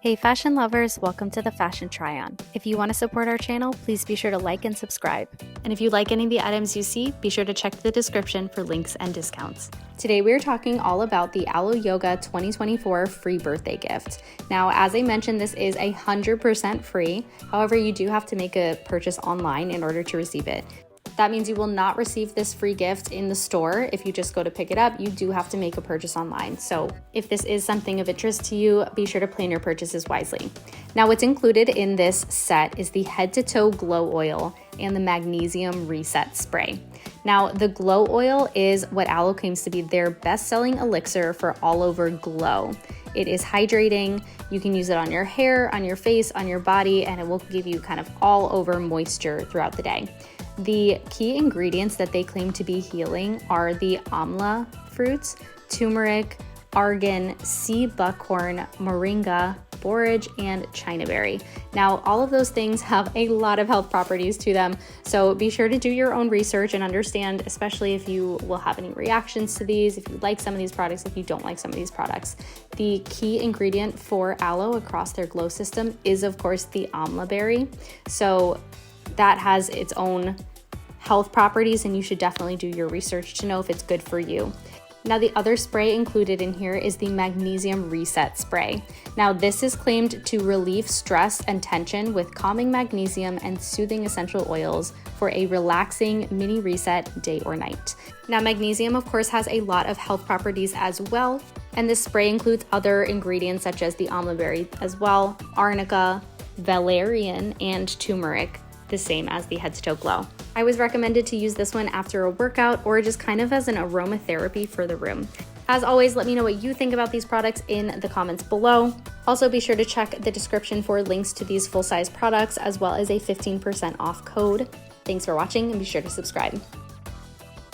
Hey fashion lovers, welcome to the Fashion Try-On. If you want to support our channel, please be sure to like and subscribe. And if you like any of the items you see, be sure to check the description for links and discounts. Today we are talking all about the Alo Yoga 2024 free birthday gift. Now, as I mentioned, this is 100% free. However, you do have to make a purchase online in order to receive it. That means you will not receive this free gift in the store. If you just go to pick it up, you do have to make a purchase online. So if this is something of interest to you, be sure to plan your purchases wisely. Now, what's included in this set is the head to toe glow oil and the magnesium reset spray. Now, the glow oil is what Alo claims to be their best-selling elixir for all over glow. It is hydrating. You can use it on your hair, on your face, on your body, and it will give you kind of all over moisture throughout the day. The key ingredients that they claim to be healing are the amla fruits, turmeric, argan, sea buckhorn, moringa, borage, and chinaberry. Now, all of those things have a lot of health properties to them, so be sure to do your own research and understand, especially if you will have any reactions to these, if you like some of these products, if you don't like some of these products. The key ingredient for Alo across their glow system is, of course, the amla berry. So that has its own health properties, and you should definitely do your research to know if it's good for you. Now, the other spray included in here is the magnesium reset spray. Now, this is claimed to relieve stress and tension with calming magnesium and soothing essential oils for a relaxing mini reset day or night. Now, magnesium, of course, has a lot of health properties as well, and this spray includes other ingredients such as the amla berry as well, arnica, valerian, and turmeric, the same as the head to toe glow. I was recommended to use this one after a workout or just kind of as an aromatherapy for the room. As always, let me know what you think about these products in the comments below. Also, be sure to check the description for links to these full-size products as well as a 15% off code. Thanks for watching and be sure to subscribe.